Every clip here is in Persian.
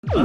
بسم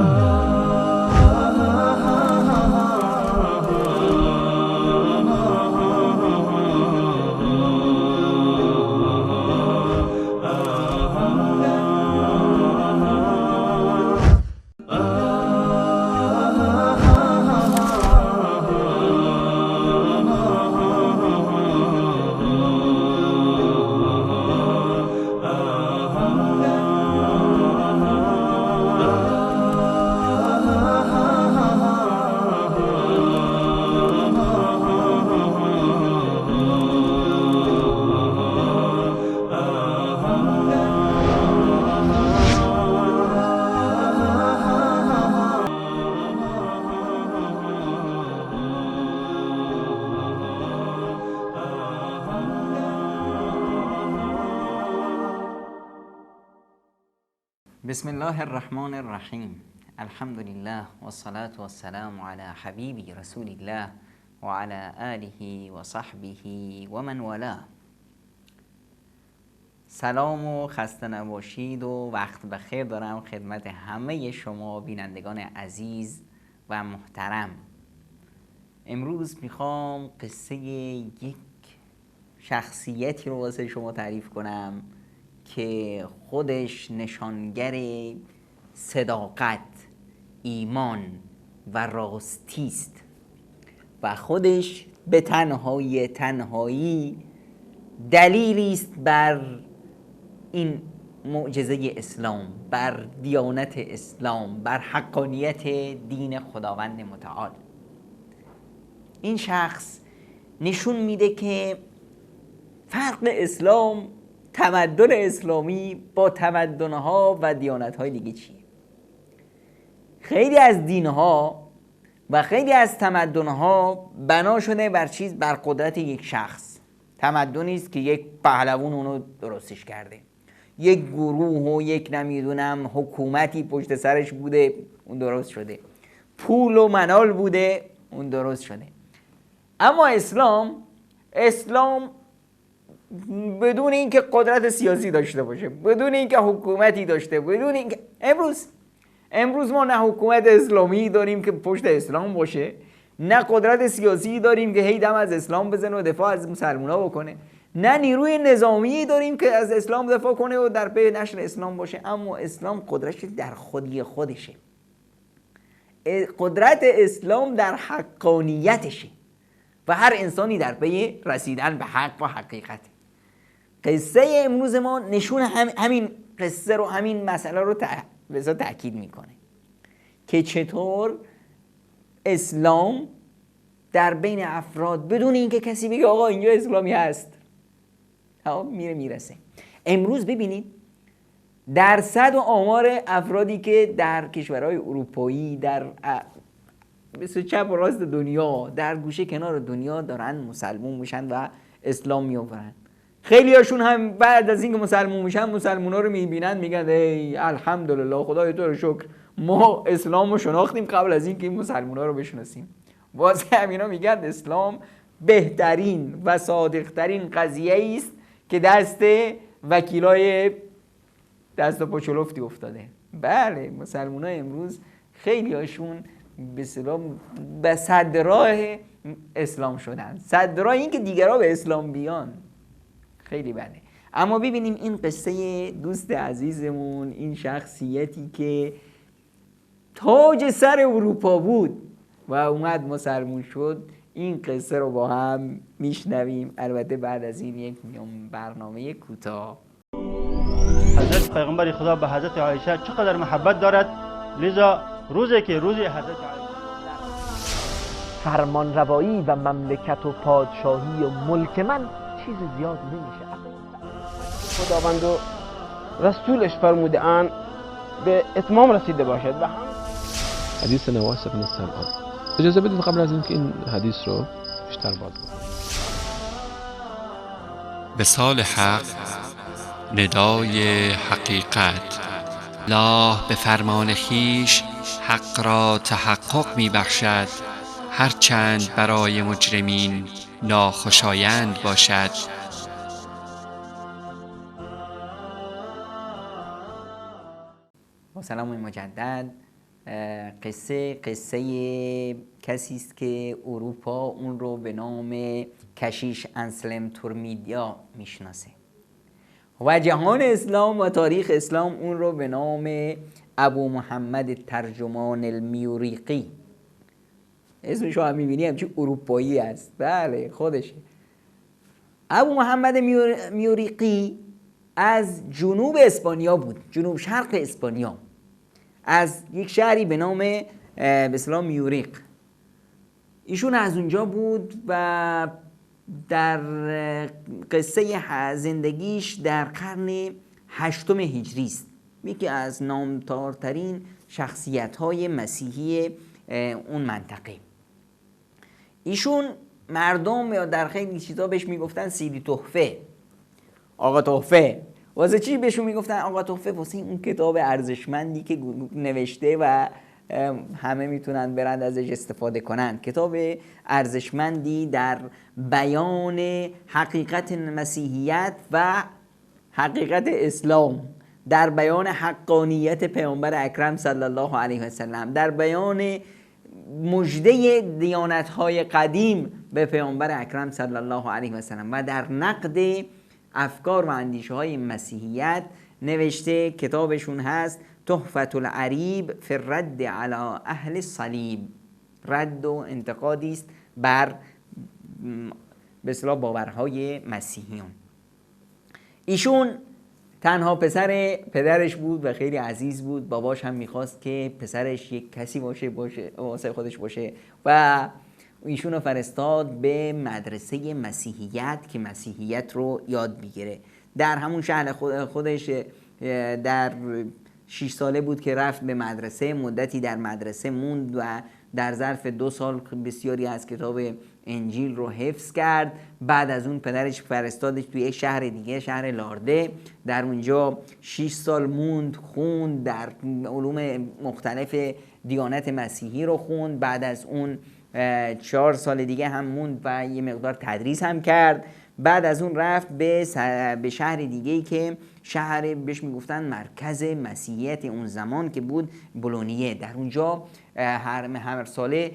الله الرحمن الرحیم. الحمد لله و الصلاة و السلام علی حبیبی رسول الله و علی آله و صحبه و من والاه. سلام و خسته نباشید و وقت بخیر دارم خدمت همه شما بینندگان عزیز و محترم. امروز میخوام قصه یک شخصیتی رو واسه شما تعریف کنم که خودش نشانگر صداقت، ایمان و راستی است و خودش به تنهایی دلیلی است بر این معجزه اسلام، بر دیانت اسلام، بر حقانیت دین خداوند متعال. این شخص نشون میده که فرق اسلام، تمدن اسلامی با تمدن‌ها و دیانت‌های دیگه چیه. خیلی از دین‌ها و خیلی از تمدن‌ها بنا شده بر قدرت یک شخص. تمدنی است که یک پهلوان اونو درستش کرده، یک گروه و یک نمیدونم حکومتی پشت سرش بوده اون درست شده، پول و منال بوده اون درست شده. اما اسلام بدون اینکه قدرت سیاسی داشته باشه، بدون اینکه حکومتی داشته، بدون اینکه امروز ما نه حکومت اسلامی داریم که پشت اسلام باشه، نه قدرت سیاسی داریم که هی دم از اسلام بزنه و دفاع از مسلمان‌ها بکنه، نه نیروی نظامی داریم که از اسلام دفاع کنه و در پی نشر اسلام باشه. اما اسلام قدرتش در خودشه. قدرت اسلام در حقانیتشه و هر انسانی در پی رسیدن به حق و حقیقت. قصه امروز ما نشون همین قصه رو، همین مسئله رو تأکید میکنه که چطور اسلام در بین افراد بدون اینکه کسی بگه آقا اینجا اسلامی هست میرسه. امروز ببینید درصد و آمار افرادی که در کشورهای اروپایی، در چپ و راست دنیا، در گوشه کنار دنیا دارن مسلمون میشن و اسلام میآورن، خیلی هاشون هم بعد از اینکه مسلمون میشن مسلمونا رو میبینن میگن ای الحمدلله، خدای تو رو شکر، ما اسلام رو شناختیم قبل از اینکه این مسلمونا رو بشناسیم. واسه همینا میگن اسلام بهترین و صادقترین قضیه است که دست وکیلای دست و پاچلفتی افتاده. بله، مسلمونا امروز خیلی هاشون به صدراه اسلام شدن، صدراه این که دیگرها به اسلام بیان. خیلی بده. اما ببینیم این قصه دوست عزیزمون، این شخصیتی که تاج سر اروپا بود و اومد مسلمون شد، این قصه رو با هم میشنویم، البته بعد از این یک برنامه کوتاه. حضرت پیغمبر خدا به حضرت عایشه چقدر محبت دارد، لذا روزی که روز حضرت عایشه فرمان روایی و مملکت و پادشاهی و ملک من چیز زیاد نمیشه. خداوند و رسولش فرموده‌اند به اتمام رسیده باشد. و حدیث نواس بن سمعان. اجازه بدید قبل از اینکه این حدیث رو بیشتر باز کنم، به سال حق، ندای حقیقت. الله به فرمان خویش حق را تحقق می بخشد، هرچند برای مجرمین ناخوشایند باشد. با سلام مجدد قصه کسی است که اروپا اون رو به نام کشیش انسلم تورمیدیا میشناسه و جهان اسلام و تاریخ اسلام اون رو به نام ابو محمد ترجمان المیوریقی. اسمش رو هم میبینی همچی اروپایی است. بله خودشه. ابو محمد میوریقی از جنوب اسپانیا بود، جنوب شرق اسپانیا، از یک شهری به نام به اصطلاح میوریق. ایشون از اونجا بود و در قصه زندگیش در قرن 8 هجری است. یکی از نامدارترین شخصیت‌های مسیحی اون منطقه. ایشون مردم یا در خیلی چیزا بهش میگفتن سیدی تحفه، آقا تحفه. واسه چی بهشون میگفتن آقا تحفه؟ واسه اون کتاب ارزشمندی که نوشته و همه میتونن برند ازش استفاده کنن. کتاب ارزشمندی در بیان حقیقت مسیحیت و حقیقت اسلام، در بیان حقانیت پیامبر اکرم صلی الله علیه و سلم، در بیان مژده دیانت‌های قدیم به پیامبر اکرم صلی الله علیه و سلم و در نقد افکار و اندیشه‌های مسیحیت نوشته. کتابشون هست تحفة العریب فی الرد علی اهل الصلیب. رد و انتقادی است بر به اصطلاح باورهای مسیحیان. ایشون تنها پسر پدرش بود و خیلی عزیز بود. باباش هم میخواست که پسرش یک کسی باشه واسه خودش باشه و ایشون رو فرستاد به مدرسه مسیحیت که مسیحیت رو یاد بگیره. در همون شهر خودش در 6 ساله بود که رفت به مدرسه، مدتی در مدرسه موند و در ظرف 2 سال بسیاری از کتاب انجیل رو حفظ کرد. بعد از اون پدرش فرستادش توی یک شهر دیگه، شهر لارده. در اونجا 6 سال موند، خوند، در علوم مختلف دیانت مسیحی رو خوند. بعد از اون 4 سال دیگه هم موند و یه مقدار تدریس هم کرد. بعد از اون رفت به شهر دیگه‌ای که شهر بهش میگفتن مرکز مسیحیت اون زمان که بود، بولونیه. در اونجا هر ساله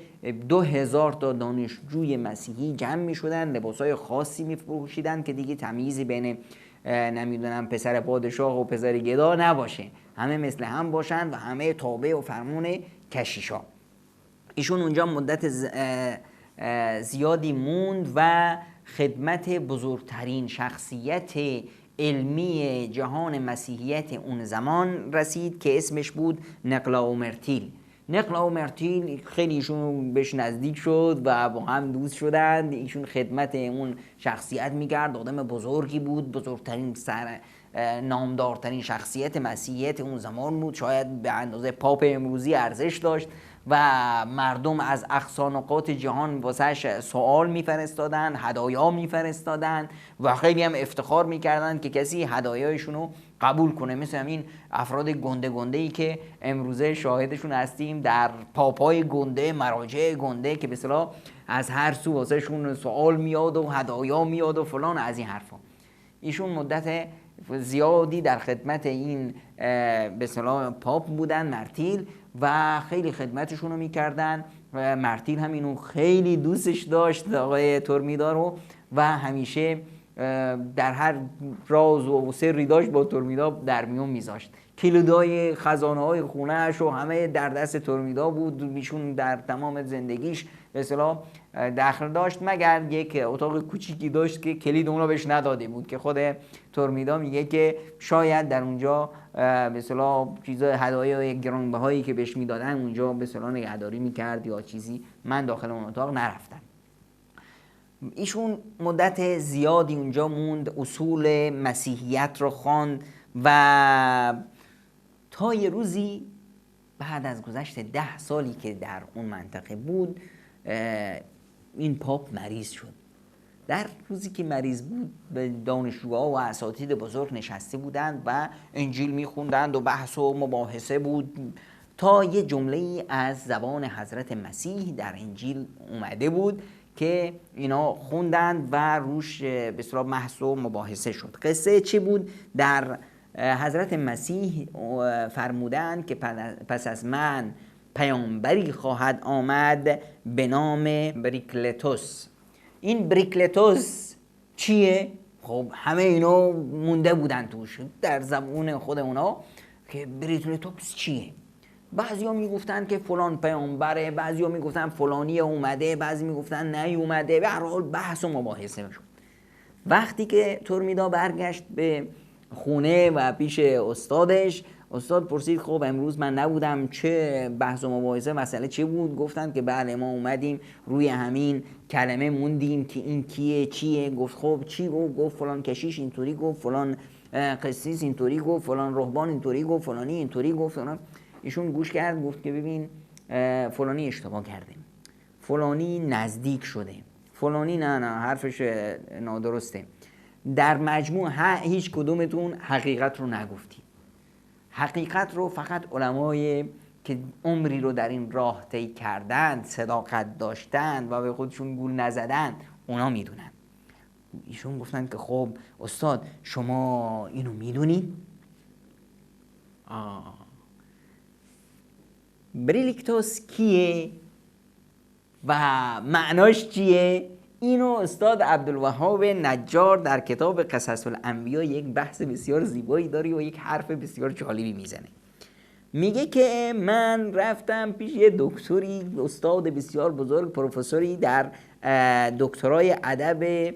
2000 تا دانشجوی مسیحی جمع میشدن، لباسای خاصی میپوشیدن که دیگه تمیزی بین نمیدونم پسر پادشاه و پسر گدا نباشه، همه مثل هم باشن و همه تابع و فرمون کشیشا. ایشون اونجا مدت زیادی موند و خدمت بزرگترین شخصیت علمی جهان مسیحیت اون زمان رسید که اسمش بود نقلاو مرتیل. نقلاو مرتیل خیلی ایشون بهش نزدیک شد و با هم دوست شدند. ایشون خدمت اون شخصیت میکرد. آدم بزرگی بود، بزرگترین نامدارترین شخصیت مسیحیت اون زمان بود. شاید به اندازه پاپ امروزی ارزش داشت و مردم از اقصا نقاط جهان واسش سوال میفرستادن، هدایا میفرستادن و خیلی هم افتخار میکردن که کسی هدایایشون رو قبول کنه. مثل همین افراد گنده گنده‌ای که امروزه شاهدشون هستیم در پاپای گنده، مراجع گنده که به اصطلاح از هر سو واسهشون سوال میاد و هدایا میاد و فلان از این حرفا. ایشون مدت زیادی در خدمت این به اصطلاح پاپ بودن، مرتیل، و خیلی خدمتشون رو میکردن و مرتیل هم اینو خیلی دوستش داشت آقای تورمیدا رو و همیشه در هر راز و سری داشت با تورمیدا در میون میذاشت. کلیدای خزانه های خونه‌اش و همه در دست تورمیدا بود. ایشون در تمام زندگیش به اصطلاح دخل داشت مگر یک اتاق کوچیکی داشت که کلید اون رو بهش نداده بود که خود تورمیدا میگه که شاید در اونجا به اصطلاح چیزای هدایای گرانبهایی که بهش میدادن اونجا به اصطلاح نگهداری میکرد یا چیزی. من داخل اون اتاق نرفتم. ایشون مدت زیادی اونجا موند، اصول مسیحیت رو خواند و تا یه روزی بعد از گذشت 10 سالی که در اون منطقه بود این پاپ مریض شد. در روزی که مریض بود به دانشجوها و اساتید بزرگ نشسته بودند و انجیل میخوندند و بحث و مباحثه بود تا یه جمله از زبان حضرت مسیح در انجیل اومده بود که اینا خوندند و روش به اصطلاح بحث و مباحثه شد. قصه چی بود؟ در حضرت مسیح فرمودند که پس از من پیامبری خواهد آمد به نام بریکلتوس. این بریکلتوس چیه؟ خب همه اینا مونده بودن توش در زبون خود اونا که بریکلتوس چیه. بعضی ها میگفتن که فلان پیامبره، بعضی ها میگفتن فلانی اومده، بعضی میگفتن نیومده. به هر حال بحث و مباحثه شد. وقتی که ترمیدا برگشت به خونه و پیش استادش، استاد پرسید خب امروز من نبودم، چه بحث و مباحثه، مسئله چه بود؟ گفتن که بله ما اومدیم روی همین کلمه موندیم که این کیه چیه. گفت خب چی گفت؟ گفت فلان کشیش اینطوری گفت، فلان قسیس اینطوری گفت، فلان رهبان اینطوری گفت، فلانی اینطوری گفت. ایشون گوش کرد، گفت که ببین فلانی اشتباه کرده، فلانی نزدیک شده، فلانی نه حرفش نادرسته. در مجموع هیچ کدومتون حقیقت رو نگفتید. حقیقت رو فقط علمای که عمری رو در این راه طی کردند، صداقت داشتند و به خودشون گول نزدند، اونا میدونن. ایشون گفتن که خب استاد شما اینو میدونید؟ بریکلتوس کیه و معناش چیه؟ اینو استاد عبدالوهاب نجار در کتاب قصص الانبیا یک بحث بسیار زیبایی داری و یک حرف بسیار جالبی میزنه. میگه که من رفتم پیش یه دکتری، استاد بسیار بزرگ، پروفسوری در دکترای ادب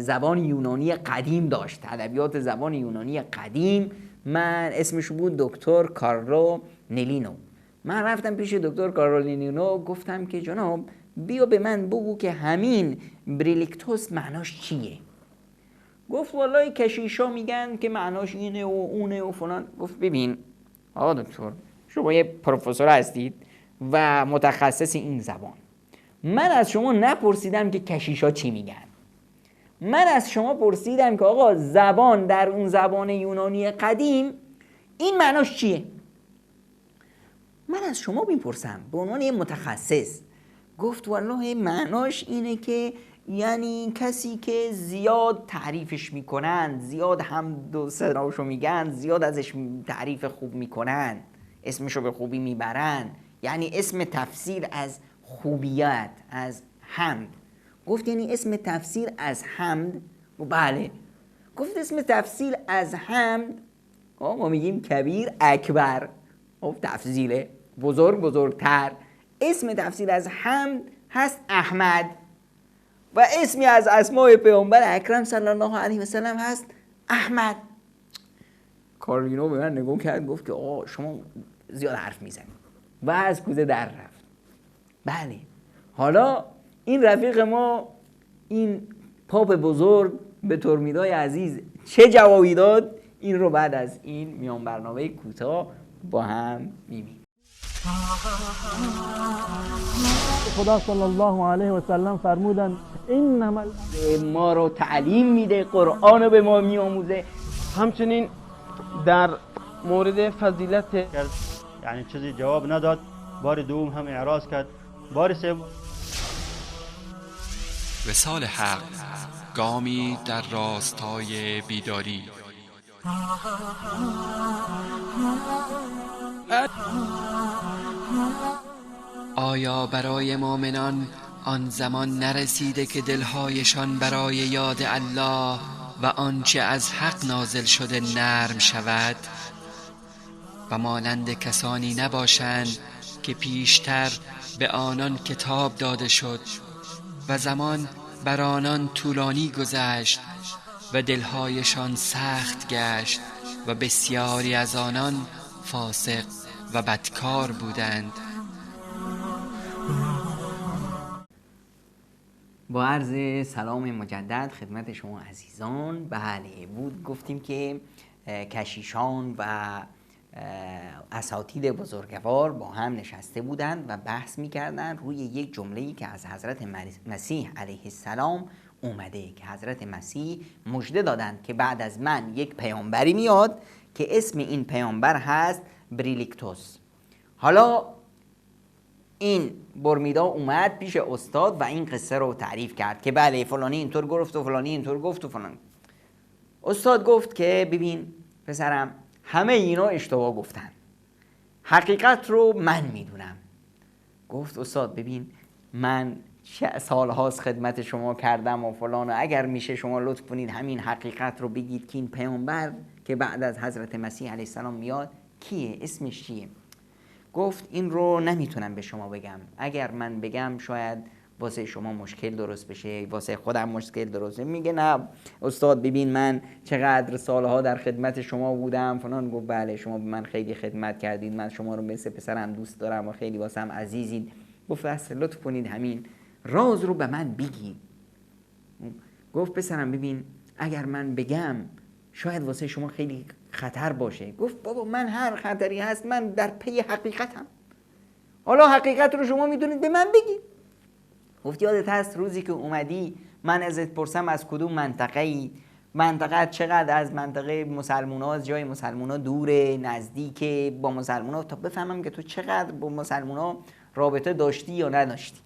زبان یونانی قدیم داشت، ادبیات زبان یونانی قدیم. من اسمش بود دکتر کارلو نلینو. من رفتم پیش دکتر کارلو نلینو، گفتم که جناب بیا به من بگو که همین بریکلتوس معناش چیه. گفت والله کشیشا میگن که معناش اینه و اونه و فلان. گفت ببین آقا دکتر، شما یه پروفسور هستید و متخصص این زبان، من از شما نپرسیدم که کشیشا چی میگن، من از شما پرسیدم که آقا زبان در اون زبان یونانی قدیم این معناش چیه. من از شما میپرسم به عنوان یه متخصص. گفت والله معناش اینه که یعنی کسی که زیاد تعریفش میکنن، زیاد حمد و ثناشو میگن، زیاد ازش تعریف خوب میکنن، اسمشو به خوبی میبرن، یعنی اسم تفسیر از خوبیت، از حمد. گفت یعنی اسم تفسیر از حمد؟ بله. گفت اسم تفسیر از حمد ما میگیم کبیر اکبر، تفضیله بزرگ بزرگتر. اسم تفسیر از حمد هست احمد و اسمی از اسماء پیامبر اکرم صلی الله علیه و سلم هست احمد. کارلینو به من نگاه کرد، گفت که آقا شما زیاد حرف میزنید و از کوزه در رفت. بله حالا این رفیق ما، این پاپ بزرگ به ترمیدای عزیز چه جوابی داد؟ این رو بعد از این میان برنامه کوتاه با هم میبینیم. خدا صلی الله علیه و سلم فرمودن انما ما رو تعلیم میده، قرآن رو به ما میآموزه. همچنین در مورد فضیلت یعنی چیزی جواب نداد. بار دوم هم اعراض کرد. بار سوم وصال حق، گامی در راستای بیداری. آیا برای مؤمنان آن زمان نرسیده که دلهایشان برای یاد الله و آنچه از حق نازل شده نرم شود و مانند کسانی نباشند که پیشتر به آنان کتاب داده شد و زمان بر آنان طولانی گذشت و دلهایشان سخت گشت و بسیاری از آنان فاسق و بدکار بودند. با عرض سلام مجدد خدمت شما عزیزان. بله بود گفتیم که کشیشان و اساتید بزرگوار با هم نشسته بودند و بحث می‌کردند روی یک جمله‌ای که از حضرت مسیح علیه السلام اومده، که حضرت مسیح مژده دادند که بعد از من یک پیامبری میاد که اسم این پیامبر هست بریکلتوس. حالا این برمیدا اومد پیش استاد و این قصه رو تعریف کرد که بله فلانی اینطور گفت و فلانی اینطور گفت و فلان. استاد گفت که ببین پسرم، همه اینا اشتباه گفتن، حقیقت رو من میدونم. گفت استاد ببین من سالهاست خدمت شما کردم و فلان و اگر میشه شما لطف کنید همین حقیقت رو بگید که این پیامبر که بعد از حضرت مسیح علیه السلام میاد کیه، اسمش چیه؟ گفت این رو نمیتونم به شما بگم، اگر من بگم شاید واسه شما مشکل درست بشه، واسه خودم مشکل درست. میگه نه استاد ببین من چقدر سالها در خدمت شما بودم فلان. گفت بله شما به من خیلی خدمت کردید، من شما رو مثل پسرم دوست دارم و خیلی واسم عزیزید. گفت بس لطف کنید همین راز رو به من بگید. گفت پسرم ببین اگر من بگم شاید واسه شما خیلی خطر باشه. گفت بابا من هر خطری هست من در پی حقیقتم، حالا حقیقت رو شما میدونید به من بگید. گفت یادت هست روزی که اومدی من ازت پرسم از کدوم منطقه ای، منطقه چقدر از منطقه مسلمان ها، از جای مسلمان ها دوره، نزدیکه با مسلمان ها، تا بفهمم که تو چقدر با مسلمان ها رابطه داشتی یا نداشتی.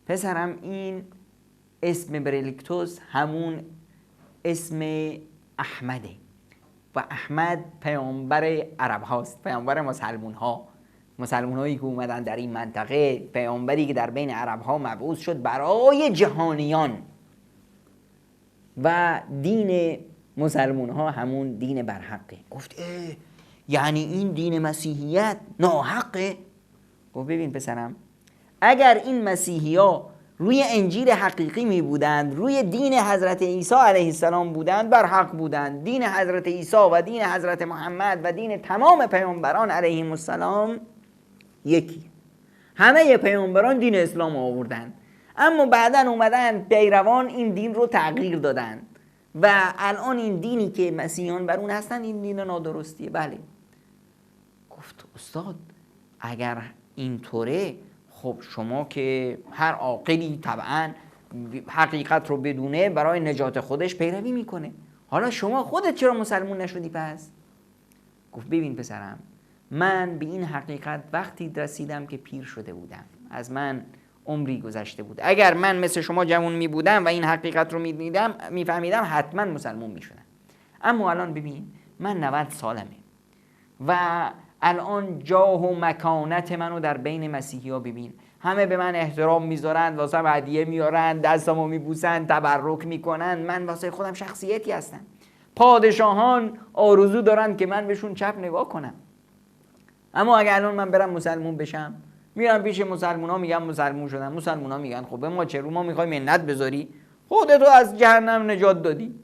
پسرم این اسم برلیکتوس همون اسم احمده و احمد پیامبر عرب هاست، پیامبر مسلمان ها، مسلمان هایی که اومدن در این منطقه، پیامبری که در بین عرب ها مبعوث شد برای جهانیان و دین مسلمان ها همون دین برحقه. گفت یعنی این دین مسیحیت ناحقه؟ گفت ببین پسرم اگر این مسیحی ها روی انجیل حقیقی می بودند، روی دین حضرت عیسی علیه السلام بودند، بر حق بودند. دین حضرت عیسی و دین حضرت محمد و دین تمام پیامبران علیهم السلام یکی. همه پیامبران دین اسلام آوردند، اما بعداً اومدن پیروان این دین رو تغییر دادن و الان این دینی که مسیحیان بر اون هستن این دین نادرستیه. بله. گفت استاد اگر اینطوره خب شما که هر عاقلی طبعا حقیقت رو بدونه برای نجات خودش پیروی میکنه، حالا شما خودت چرا مسلمون نشدی پس؟ گفت ببین پسرم من به این حقیقت وقتی رسیدم که پیر شده بودم، از من عمری گذشته بود. اگر من مثل شما جوان می بودم و این حقیقت رو میفهمیدم حتما مسلمون میشدم. اما الان ببین من 90 سالمه و الان جاه و مکانت منو در بین مسیحی ها ببین، همه به من احترام میذارن، واسه هدیه میارن، دستمو میبوسن، تبرک میکنن، من واسه خودم شخصیتی هستم. پادشاهان آرزو دارن که من بهشون چپ نگاه کنم. اما اگه الان من برم مسلمون بشم، میرم پیش مسلمونا میگم مسلمون شدم، مسلمونا میگن خب ما چه رو ما میخوای منت بذاری؟ خودتو از جهنم نجات دادی،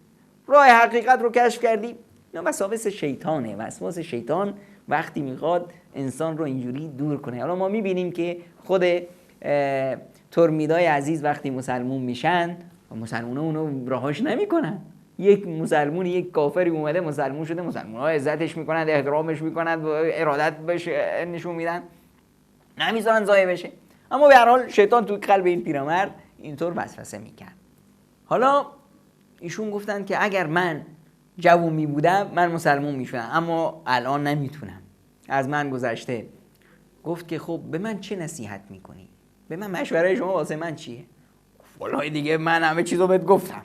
راه حقیقت رو کشف کردی. اینا وسواس شیطانه. وسواس شیطان وقتی میخواد انسان رو اینجوری دور کنه. حالا ما میبینیم که خود ترمیدای عزیز وقتی مسلمون میشن مسلمونا اونو رهاش نمیکنن. یک مسلمون یک کافری اومده مسلمون شده، مسلمان‌ها عزتش میکنند، احترامش میکنند و ارادت بهش نشون میدن، نمیذارن ضایع بشه. اما به هر حال شیطان تو قلب این پیرمرد اینطور وسوسه میکرد. حالا ایشون گفتن که اگر من جوون می بودم من مسلمون میشدم، اما الان نمیتونم، از من گذشته. گفت که خب به من چه نصیحت میکنی؟ به من مشوره شما واسه من چیه؟ والله دیگه من همه چیزو بهت گفتم.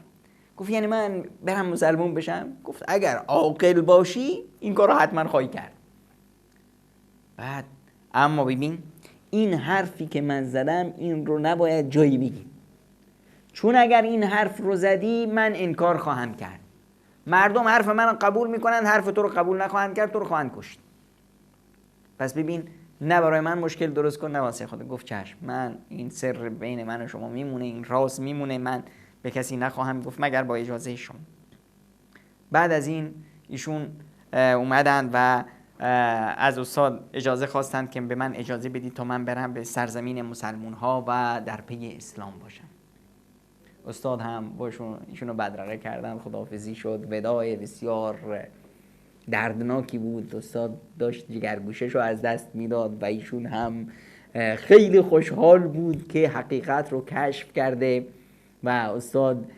گفت یعنی من برم مسلمون بشم؟ گفت اگر عاقل باشی این کارو حتما خواهی کرد. بعد اما ببین این حرفی که من زدم این رو نباید جایی بگی، چون اگر این حرف رو زدی من انکار خواهم کرد. مردم حرف من قبول میکنند، حرف تو رو قبول نخواهند کرد، تو رو خواهند کشت. پس ببین نه برای من مشکل درست کن نه واسه خودت. گفت چشم، من این سر بین من و شما میمونه، این راز میمونه، من به کسی نخواهم گفت مگر با اجازه شما. بعد از این ایشون اومدن و از استاد اجازه خواستند که به من اجازه بدید تا من برم به سرزمین مسلمون ها و در پی اسلام باشم. استاد هم باشون ایشونو بدرقه کردن، خداحافظی شد. وداع بسیار دردناکی بود. استاد داشت جگرگوشش رو از دست میداد و ایشون هم خیلی خوشحال بود که حقیقت رو کشف کرده و استاد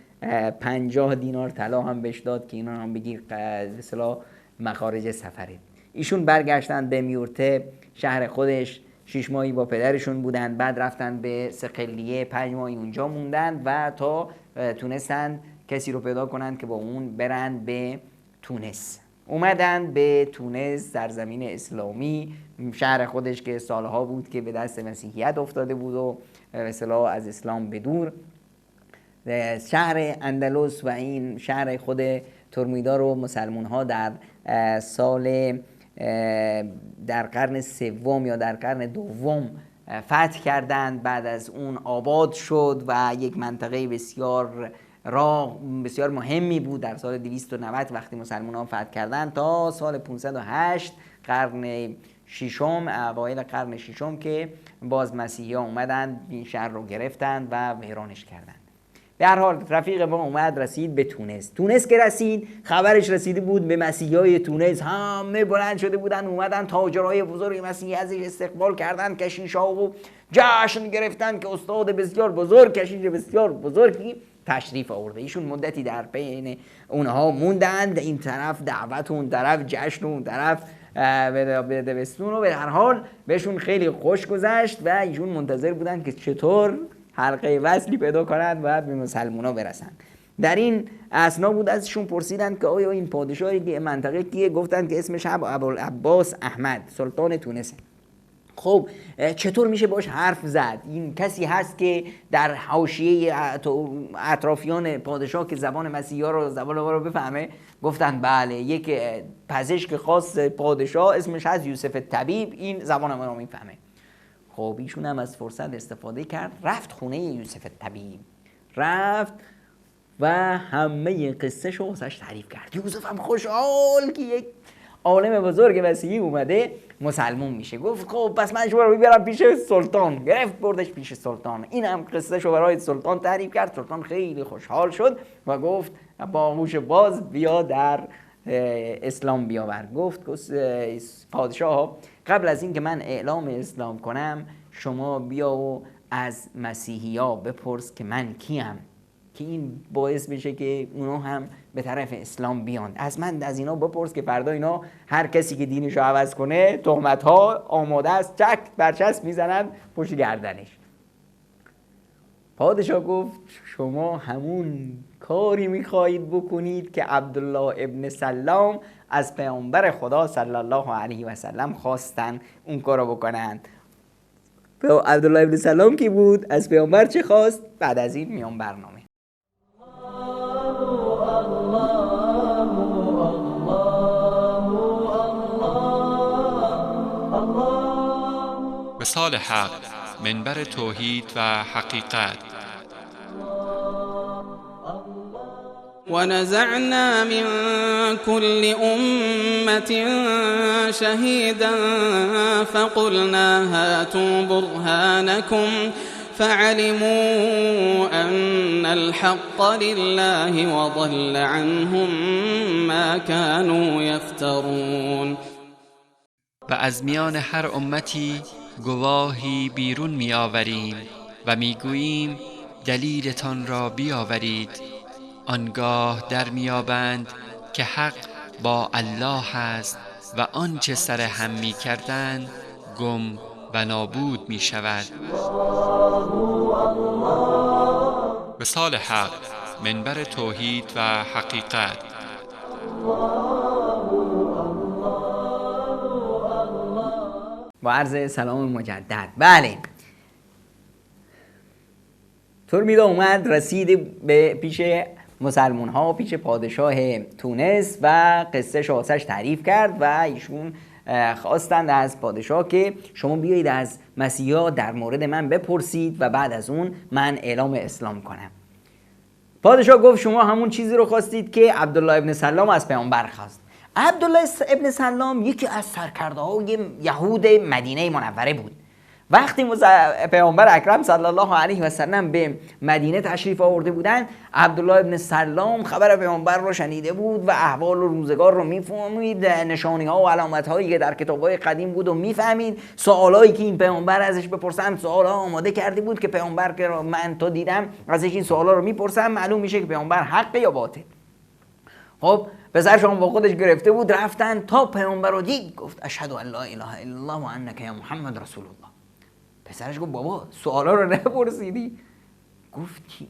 50 دینار طلا هم بهش داد که اینا هم بگیر به اصطلاح مخارج سفره. ایشون برگشتن به میورته شهر خودش، 6 ماهی با پدرشون بودن، بعد رفتن به صقلیه 5 ماهی اونجا موندن و تا تونستن کسی رو پیدا کنن که با اون برن به تونس. اومدن به تونس، سرزمین اسلامی، شهر خودش که سالها بود که به دست مسیحیت افتاده بود و به اصطلاح از اسلام بدور. شهر اندلس و این شهر خود ترمیدا رو مسلمان ها در در قرن سوم یا در قرن دوم فتح کردند. بعد از اون آباد شد و یک منطقه بسیار مهمی بود در سال 290 وقتی مسلمان ها فتح کردند تا سال 508 قرن ششم، اوایل قرن ششم که باز مسیحی ها اومدن این شهر رو گرفتند و ویرانش کردند. به هر حال رفیق ما اومد رسید به تونس که رسید خبرش رسیده بود به مسیحی های تونس، همه بلند شده بودن اومدن، تاجرای بزرگ مسیحی ازش استقبال کردن، کشیشا و جشن گرفتن که استاد بسیار بزرگ، کشیش بسیار بزرگی تشریف آورده. ایشون مدتی در بین اونها موندند، این طرف دعوت و اون طرف جشن و اون طرف به دبستون و به هر حال بهشون خیلی خوش گذشت و ایشون منتظر بودن که چطور حلقه وصلی پیدا کنند و به مسلمونا برسند. در این اثنا بود ازشون پرسیدند که آیا این پادشاهی منطقه کیه؟ گفتند که اسمش ابوالعباس احمد سلطان تونسه. خب چطور میشه باش حرف زد؟ این کسی هست که در حاشیه اطرافیان پادشاه که زبان مسیحی ها رو بفهمه؟ گفتند بله، یک پزشک خاص پادشاه اسمش هست یوسف طبیب، این زبان ما رو میفهمه. خب ایشون هم از فرصت استفاده کرد، رفت خونه یوسف طبیب، رفت و همه قصه شو واسش تعریف کرد. یوسف هم خوشحال که یک عالم بزرگ مسیحی اومده مسلمون میشه. گفت خب پس من شما رو بیارم پیش سلطان. گرفت بردش پیش سلطان، این هم قصه شو برای سلطان تعریف کرد. سلطان خیلی خوشحال شد و گفت با گوش باز بیا در اسلام بیاور. گفت پادشاه قبل از این که من اعلام اسلام کنم شما بیا و از مسیحی ها بپرس که من کیم، که این باعث بشه که اونا هم به طرف اسلام بیان. از اینا بپرس که فردا اینا هر کسی که دینشو عوض کنه تهمت ها آماده است، چک برچسب میزنن پشت گردنش. پادشاه گفت شما همون کاری میخواهید بکنید که عبدالله ابن سلام از پیامبر خدا صلی الله علیه و سلم خواستن اون کارو بکنند. عبدالله ابن سلام کی بود؟ از پیامبر چه خواست؟ بعد از این میان برنامه. وصال حق، منبر توحید و حقیقت. ونزعنا من كل أمة شهيدا فقلنا هاتوا برهانكم فعلموا أن الحق لله وضل عنهم ما كانوا يفترون. و از میان هر امتی گواهی بیرون می آوریم و می گوییم دلیلتان را بیاورید. آنگاه در میابند که حق با الله است و آنچه سر هم می کردند گم و نابود می شود. وصال حق، منبر توحید و حقیقت. با عرض سلام مجدد. بله، ترمیدا اومد رسید به پیش مسلمان ها، پیش پادشاه تونس و قصه شاسش تعریف کرد و ایشون خواستند از پادشاه که شما بیایید از مسیحی ها در مورد من بپرسید و بعد از اون من اعلام اسلام کنم. پادشاه گفت شما همون چیزی رو خواستید که عبدالله ابن سلام از پیامبر خواست. عبدالله ابن سلام یکی از سرکرده های یهود مدینه منوره بود. وقتی پیامبر اکرم صلی الله علیه و سلم به مدینه تشریف آورده بودند، عبدالله ابن سلام خبر پیامبر رو شنیده بود و احوال و روزگار رو میفهمید، نشانی ها و علامت هایی که در کتاب های قدیم بود و میفهمید، سوالایی که این پیامبر ازش بپرسن سوال ها آماده کرده بود که پیامبر که من تا دیدم ازش این سوالا رو میپرسم معلوم میشه که پیامبر حق یا باطل. خب پسرش هم با خودش گرفته بود، رفتن تا پیامبر رو دید گفت اشهد ان لا اله الا الله و انک یا محمد رسول الله. پسرش گفت بابا سوالا رو نپرسیدی؟ گفت که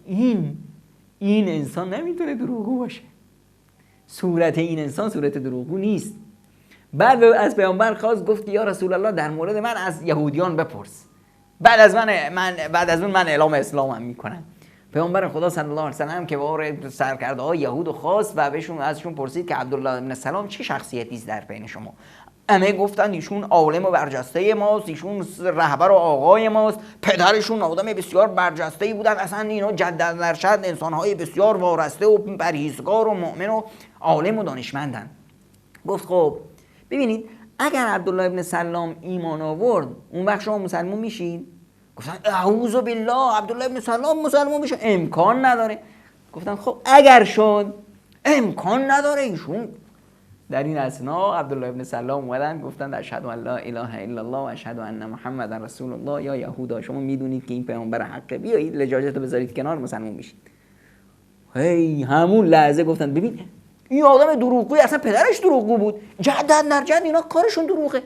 این انسان نمیتونه دروغگو باشه. صورت این انسان صورت دروغگو نیست. بعد از پیامبر خواست گفت یا رسول الله در مورد من از یهودیان بپرس، بعد از اون من اعلام اسلامم میکنم. پیامبر خدا صلی الله علیه و سلم که وارد سرکرده های یهود خواست و ازشون پرسید که عبدالله بن سلام چه شخصیتی است در بین شما؟ همه گفتن ایشون عالم و برجسته ماست، ایشون رهبر و آقای ماست، پدرشون آدم بسیار برجسته‌ای بودن، اصلا اینا جد ارشد انسان‌های بسیار وارسته و پرهیزگار و مؤمن و عالم و دانشمندن. گفت خب ببینید اگر عبدالله ابن سلام ایمان آورد اون وقت شما مسلمان میشین؟ گفتن اعوذ بالله عبدالله ابن سلام مسلمان بشه امکان نداره. گفتن خب اگر شد امکان نداره ایشون. در این اثنا عبدالله ابن سلام اومدن گفتن اشهد ان لا اله الا الله و اشهد ان محمد رسول الله. یا یهودا شما میدونید که این پیامبر حقه، بیایید لجاجت رو بذارید کنار مسلمان بشید. هی همون لحظه گفتن ببین این آدم دروغگوی، اصلا پدرش دروغگو بود، جدد در جد اینا کارشون دروغه.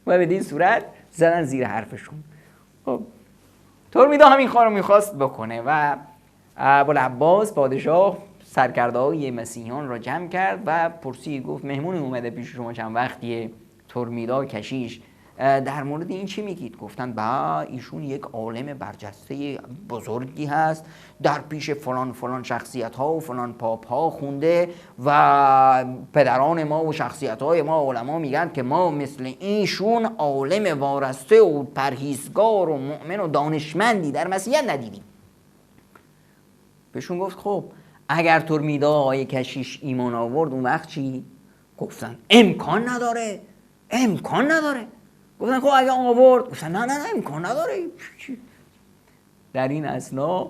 و به این صورت زدن زیر حرفشون. خب ترمیدا همین کارو میخواست بکنه و ابوالعباس پادشاه سرکرده‌های مسیحیان را جمع کرد و پرسید، گفت مهمون اومده پیش شما چند وقتیه، ترمیدا کشیش، در مورد این چی میگید؟ گفتن با ایشون یک عالم برجسته بزرگی هست، در پیش فلان فلان شخصیت ها و فلان پاپ ها خونده و پدران ما و شخصیت های ما علما میگن که ما مثل ایشون عالم وارسته و پرهیزگار و مؤمن و دانشمندی در مسیحیت ندیدیم. بهشون گفت خب اگر ترمیدا آقای کشیش ایمان آورد اون وقت چی؟ گفتن امکان نداره، امکان نداره. گفتن خب اگه آورد؟ گفتن نه امکان نداره. در این اثنا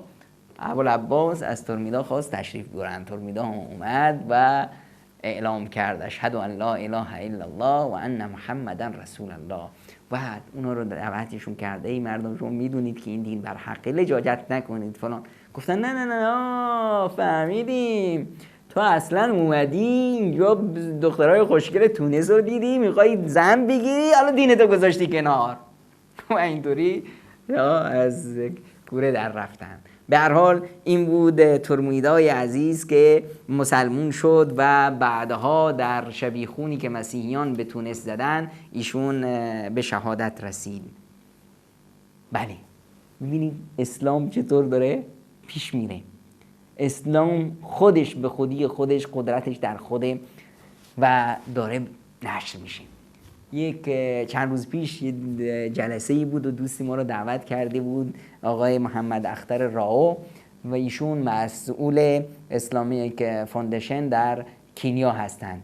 ابوالعباس از ترمیدا خواست تشریف بیارن. ترمیدا اومد و اعلام کرد اشهد ان لا اله الا الله و ان محمدا رسول الله. بعد اونا رو دعوتشون کرده ای مردم شما میدونید که این دین بر حقه، لجاجت نکنید فلان. گفتن نه فهمیدیم، تو اصلا اومدی اینجا دخترای خوشگل تونس رو دیدی میخوای زن بگیری، حالا دینتو گذاشتی کنار و اینطوری از کوره در رفتن. به هر حال این بود ترمیدای عزیز که مسلمون شد و بعدها در شبیخونی که مسیحیان به تونس زدن ایشون به شهادت رسید. بله ببینید اسلام چطور داره پیش میره. اسلام خودش به خودی خودش قدرتش در خوده و داره نشر میشه. چند روز پیش جلسه‌ای بود و دوستی ما رو دعوت کرده بود آقای محمد اختر راو و ایشون مسئول اسلامیک فاندیشن در کنیا هستند.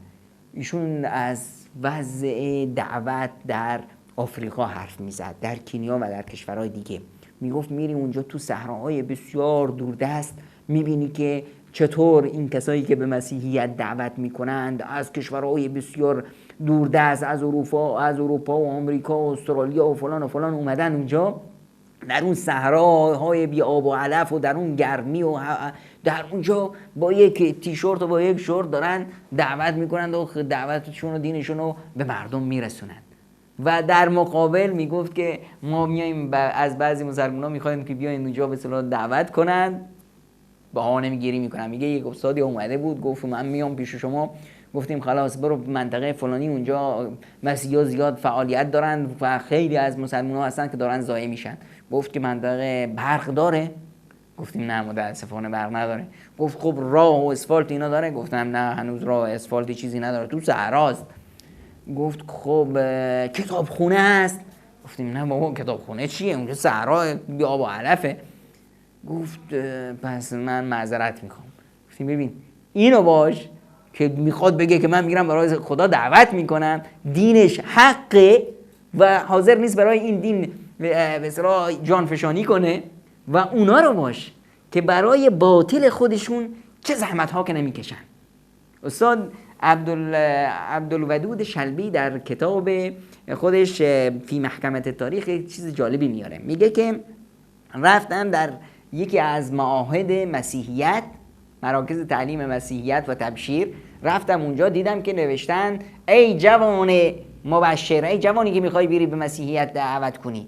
ایشون از وضع دعوت در آفریقا حرف میزد، در کنیا و در کشورهای دیگه. میگفت میری اونجا تو صحراهای بسیار دوردست میبینی که چطور این کسایی که به مسیحیت دعوت میکنند از کشورهای بسیار دوردست، از اروپا و آمریکا و استرالیا و فلان اومدن اونجا در اون صحراهای بی آب و علف و در اون گرمی و در اونجا با یک تیشورت و با یک شورت دارن دعوت میکنند و دعوتشون و دینشون رو به مردم میرسونند. و در مقابل میگفت که ما میایم از بعضی مسلمان‌ها میخوایم که بیاین اونجا به اصطلاح دعوت کنند، بهانه میگیری میکنن. میگه یک استادی اومده بود گفت من میام پیش شما، گفتیم خلاص برو منطقه فلانی اونجا مسیحا زیاد فعالیت دارن و خیلی از مسلمان‌ها هستن که دارن ضایع میشن. گفت که منطقه برق داره؟ گفتیم نه متاسفانه برق نداره. گفت خب راه و اسفالت اینا داره؟ گفتم نه هنوز راه و اسفالتی چیزی نداره، تو صحراست. گفت خب کتابخونه هست؟ گفتیم نه بابا کتابخونه چیه، اونجا صحرا بی آب و علفه. گفت پس من معذرت میخوام. گفتیم ببین اینو باش که میخواد بگه که من میرم برای خدا دعوت میکنم، دینش حقه و حاضر نیست برای این دین به اصطلاح جانفشانی کنه، و اونا رو باش که برای باطل خودشون چه زحمت ها که نمیکشن. استاد عبدالودود شلبی در کتاب خودش فی محکمه تاریخ چیز جالبی میاره. میگه که رفتم در یکی از معاهد مسیحیت، مراکز تعلیم مسیحیت و تبشیر، رفتم اونجا دیدم که نوشتن ای جوان مبشر، ای جوانی که میخوای بری به مسیحیت دعوت کنی،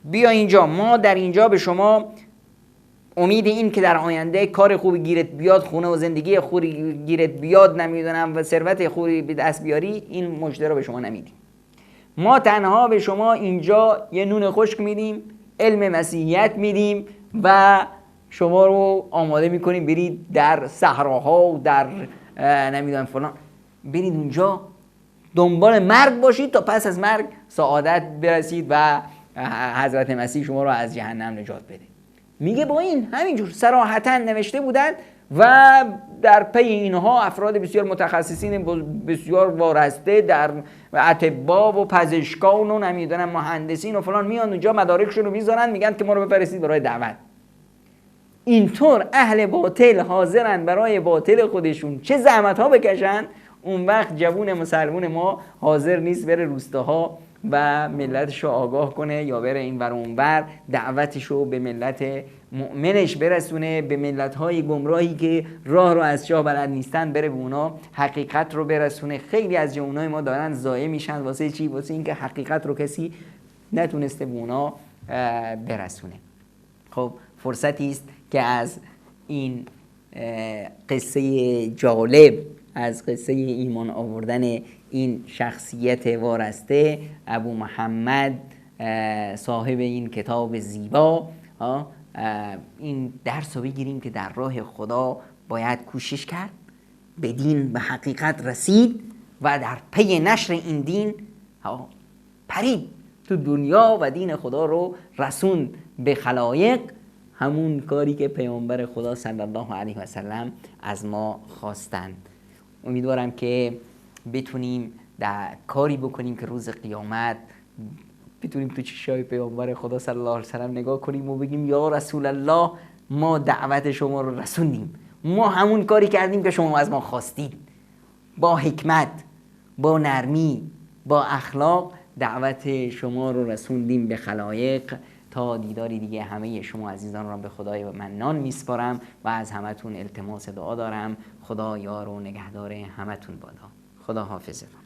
بیا اینجا، ما در اینجا به شما امید این که در آینده کار خوبی گیرت بیاد، خونه و زندگی خوبی گیرت بیاد، نمیدونم و ثروت خوبی به دست بیاری، این مژده رو به شما نمیدیم. ما تنها به شما اینجا یه نون خشک میدیم، علم مسیحیت میدیم و شما رو آماده میکنیم برید در صحراها و در نمیدونم فلان، برید اونجا دنبال مرگ باشید تا پس از مرگ سعادت برسید و حضرت مسیح شما رو از جهنم نجات بده. میگه با این همینجور صراحتاً نوشته بودن و در پی اینها افراد بسیار متخصصین بسیار وارسته در اطباء و پزشکان و نمیدونم مهندسین و فلان میان اونجا مدارکشون رو میذارن، میگن که ما رو بفرستید برای دعوت. اینطور اهل باطل حاضرن برای باطل خودشون چه زحمت ها بکشن، اون وقت جوون مسلمون ما حاضر نیست بره روستاها و ملتش رو آگاه کنه یا بره این ور اون ور دعوتش رو به ملت مؤمنش برسونه، به ملت‌های گمراهی که راه رو از جا بلد نیستن بره به اونا حقیقت رو برسونه. خیلی از جوانای ما دارن ضایع میشن واسه چی؟ واسه اینکه حقیقت رو کسی نتونسته به اونا برسونه. خب فرصتی است که از این قصه جالب، از قصه ایمان آوردن این شخصیت وارسته ابو محمد صاحب این کتاب زیبا این درس رو بگیریم که در راه خدا باید کوشش کرد، به دین به حقیقت رسید و در پی نشر این دین پرید تو دنیا و دین خدا رو رسون به خلایق، همون کاری که پیامبر خدا صلی الله علیه و سلم از ما خواستند. امیدوارم که بتونیم در کاری بکنیم که روز قیامت بتونیم تو چشای پیامبر خدا صلی الله علیه و سلم نگاه کنیم و بگیم یا رسول الله ما دعوت شما رو رسوندیم، ما همون کاری کردیم که شما از ما خواستید، با حکمت، با نرمی، با اخلاق دعوت شما رو رسوندیم به خلایق. تا دیداری دیگه همه شما عزیزان را به خدای منان میسپارم و از همتون التماس دعا دارم. خدا یار و نگهدار همتون بادا. خدا حافظتون.